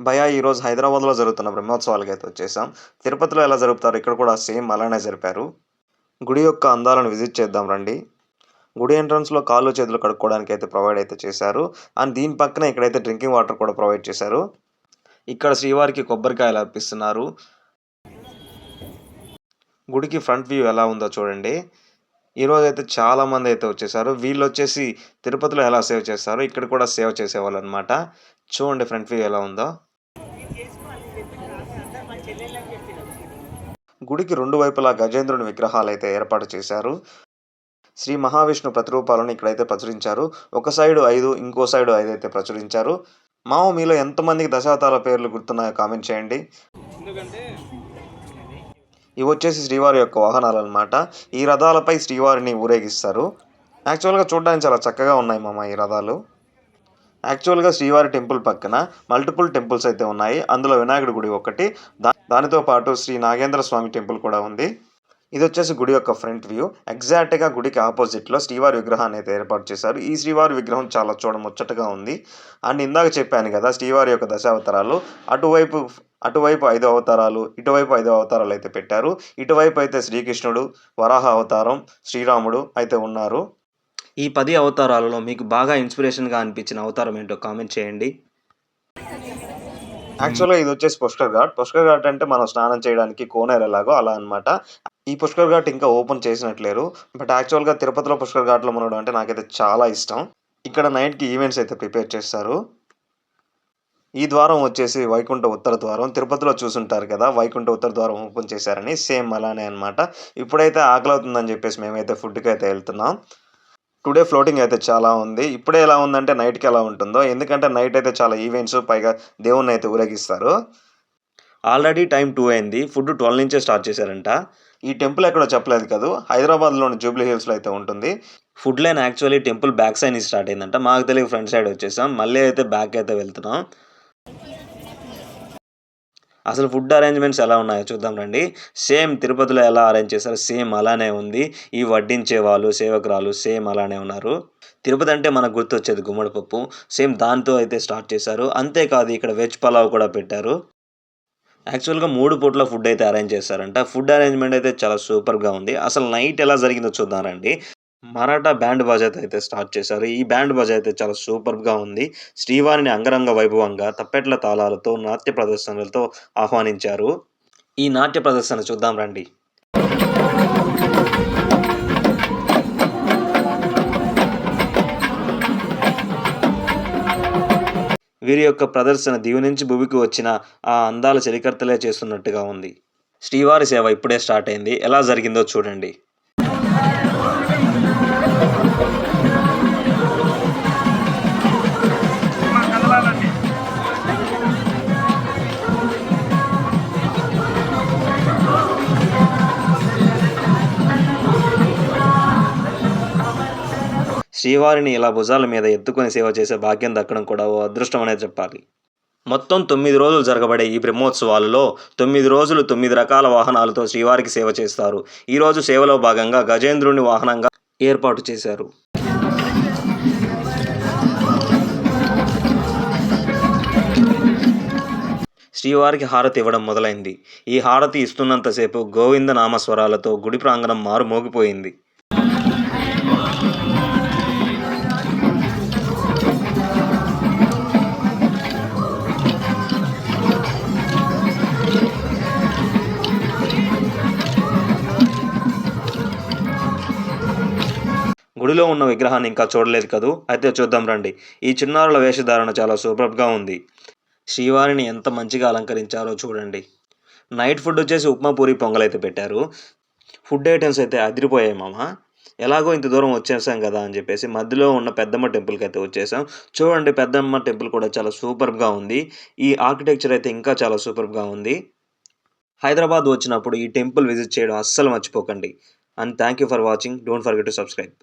భయ్యా ఈరోజు హైదరాబాద్‌లో జరుగుతున్న బ్రహ్మోత్సవాలకైతే వచ్చేసాం. తిరుపతిలో ఎలా జరుపుతారో ఇక్కడ కూడా సేమ్ అలానే జరిపారు. గుడి యొక్క అందాలను విజిట్ చేద్దాం రండి. గుడి ఎంట్రన్స్‌లో కాళ్ళు, చేతులు కడుక్కోవడానికైతే ప్రొవైడ్ అయితే చేశారు. అండ్ దీని పక్కనే ఇక్కడైతే డ్రింకింగ్ వాటర్ కూడా ప్రొవైడ్ చేశారు. ఇక్కడ శ్రీవారికి కొబ్బరికాయలు అర్పిస్తున్నారు. గుడికి ఫ్రంట్ వ్యూ ఎలా ఉందో చూడండి. ఈరోజైతే చాలామంది అయితే వచ్చేసారు. వీళ్ళొచ్చేసి తిరుపతిలో ఎలా సేవ చేస్తారో ఇక్కడ కూడా సేవ చేసేవాళ్ళనమాట. చూడండి ఫ్రంట్ వ్యూ ఎలా ఉందో. గుడికి 2 వైపులా గజేంద్రుని విగ్రహాలైతే ఏర్పాటు చేశారు. శ్రీ మహావిష్ణు ప్రతిరూపాలను ఇక్కడైతే ప్రచురించారు. ఒక సైడు 5, ఇంకో సైడు 5 అయితే ప్రచురించారు. మీలో ఎంతమందికి దశావతార పేర్లు గుర్తున్నాయో కామెంట్ చేయండి. ఇవొచ్చేసి శ్రీవారి యొక్క వాహనాలన్నమాట. ఈ రథాలపై శ్రీవారిని ఊరేగిస్తారు. యాక్చువల్‌గా చూడడానికి చాలా చక్కగా ఉన్నాయి ఈ రథాలు. యాక్చువల్‌గా శ్రీవారి టెంపుల్ పక్కన మల్టిపుల్ టెంపుల్స్ అయితే ఉన్నాయి. అందులో వినాయకుడి గుడి ఒకటి. దానితో పాటు శ్రీ నాగేంద్ర స్వామి టెంపుల్ కూడా ఉంది. ఇదొచ్చేసి గుడి యొక్క ఫ్రంట్ వ్యూ. ఎగ్జాక్ట్‌గా గుడికి ఆపోజిట్‌లో శ్రీవారి విగ్రహాన్ని అయితే ఏర్పాటు చేశారు. ఈ శ్రీవారి విగ్రహం చాలా చూడముచ్చటగా ఉంది. అండ్ ఇందాక చెప్పాను కదా శ్రీవారి యొక్క దశావతారాలు. అటువైపు 5 అవతారాలు, ఇటువైపు 5 అవతారాలు అయితే పెట్టారు. ఇటువైపు అయితే శ్రీకృష్ణుడు, వరాహ అవతారం, శ్రీరాముడు అయితే ఉన్నారు. ఈ 10 అవతారాలలో మీకు బాగా ఇన్స్పిరేషన్‌గా అనిపించిన అవతారం ఏంటో కామెంట్ చేయండి. యాక్చువల్‌గా ఇది వచ్చేసి పుష్కర్ ఘాట్. పుష్కర్ ఘాట్ అంటే మనం స్నానం చేయడానికి కోనేరు ఎలాగో అలా అనమాట. ఈ పుష్కర్ ఘాట్ ఇంకా ఓపెన్ చేసినట్లేరు. బట్ యాక్చువల్‌గా తిరుపతిలో పుష్కర్ ఘాట్‌లో మునగడం అంటే నాకైతే చాలా ఇష్టం. ఇక్కడ నైట్‌కి ఈవెంట్స్ అయితే ప్రిపేర్ చేస్తారు. ఈ ద్వారం వచ్చేసి వైకుంఠ ఉత్తర ద్వారం. తిరుపతిలో చూసుంటారు కదా వైకుంఠ ఉత్తర ద్వారం ఓపెన్ చేశారని. సేమ్ అలానే అనమాట. ఇప్పుడైతే ఆకలవుతుందని చెప్పేసి మేమైతే ఫుడ్‌కైతే వెళ్తున్నాం. టుడే ఫ్లోటింగ్ అయితే చాలా ఉంది. ఇప్పుడే ఎలా ఉందంటే నైట్‌కి ఎలా ఉంటుందో. ఎందుకంటే నైట్ అయితే చాలా ఈవెంట్స్ పైగా దేవుడిని అయితే ఊరేగిస్తారు. ఆల్రెడీ టైం 2 అయింది. ఫుడ్ 12 నుంచే స్టార్ట్ చేశారంట. ఈ టెంపుల్ ఎక్కడో చెప్పలేదు కదా. హైదరాబాద్‌లోని జూబ్లీ హిల్స్‌లో అయితే ఉంటుంది. Food line actually temple back side నుంచి స్టార్ట్ అయిందంట. మాకు తెలియక ఫ్రంట్ సైడ్ వచ్చేసాం. మళ్ళీ అయితే బ్యాక్ అయితే వెళ్తున్నాం. అసలు ఫుడ్ అరేంజ్‌మెంట్స్ ఎలా ఉన్నాయో చూద్దాం రండి. సేమ్ తిరుపతిలో ఎలా అరేంజ్ చేశారో సేమ్ అలానే ఉంది. ఈ వడ్డించే వాళ్ళు, సేవకురాలు సేమ్ అలానే ఉన్నారు. తిరుపతి అంటే మనకు గుర్తొచ్చేది గుమ్మడి పప్పు. సేమ్ దాంతో అయితే స్టార్ట్ చేశారు. అంతేకాదు ఇక్కడ వెజ్ పలావ్ కూడా పెట్టారు. యాక్చువల్‌గా 3 పూట్ల ఫుడ్ అయితే అరేంజ్ చేశారంట. ఫుడ్ అరేంజ్‌మెంట్ అయితే చాలా సూపర్‌గా ఉంది. అసలు నైట్ ఎలా జరిగిందో చూద్దాం రండి. మరాఠా బ్యాండ్ బాజాతో అయితే స్టార్ట్ చేశారు. ఈ బ్యాండ్ బాజా అయితే చాలా సూపర్‌గా ఉంది. శ్రీవారిని అంగరంగ వైభవంగా తప్పెట్ల తాళాలతో, నాట్య ప్రదర్శనలతో ఆహ్వానించారు. ఈ నాట్య ప్రదర్శన చూద్దాం రండి. వీరి యొక్క ప్రదర్శన దివి నుంచి భూమికి వచ్చిన ఆ అందాల చరికర్తలే చేస్తున్నట్టుగా ఉంది. శ్రీవారి సేవ ఇప్పుడే స్టార్ట్ అయింది. ఎలా జరిగిందో చూడండి. శ్రీవారిని ఇలా భుజాల మీద ఎత్తుకొని సేవ చేసే భాగ్యం దక్కడం కూడా ఓ అదృష్టం అనే చెప్పాలి. మొత్తం 9 రోజులు జరగబడే ఈ బ్రహ్మోత్సవాలలో 9 రోజులు 9 రకాల వాహనాలతో శ్రీవారికి సేవ చేస్తారు. ఈరోజు సేవలో భాగంగా గజేంద్రుని వాహనంగా ఏర్పాటు చేశారు. శ్రీవారికి హారతి ఇవ్వడం మొదలైంది. ఈ హారతి ఇస్తున్నంతసేపు గోవింద నామస్వరాలతో గుడి ప్రాంగణం మారుమోగిపోయింది. గుడిలో ఉన్న విగ్రహాన్ని ఇంకా చూడలేదు కదూ. అయితే చూద్దాం రండి. ఈ చిన్నారుల వేషధారణ చాలా సూపర్‌గా ఉంది. శ్రీవారిని ఎంత మంచిగా అలంకరించారో చూడండి. నైట్ ఫుడ్ వచ్చేసి ఉప్మా, పూరి, పొంగల్ అయితే పెట్టారు. ఫుడ్ ఐటమ్స్ అయితే అదిరిపోయాయి ఎలాగో ఇంత దూరం వచ్చేసాం కదా అని చెప్పేసి మధ్యలో ఉన్న పెద్దమ్మ టెంపుల్‌కి అయితే వచ్చేసాం. చూడండి పెద్దమ్మ టెంపుల్ కూడా చాలా సూపర్‌గా ఉంది. ఈ ఆర్కిటెక్చర్ అయితే ఇంకా చాలా సూపర్‌గా ఉంది. హైదరాబాద్ వచ్చినప్పుడు ఈ టెంపుల్ విజిట్ చేయడం అస్సలు మర్చిపోకండి. And thank you for watching. Don't forget to subscribe.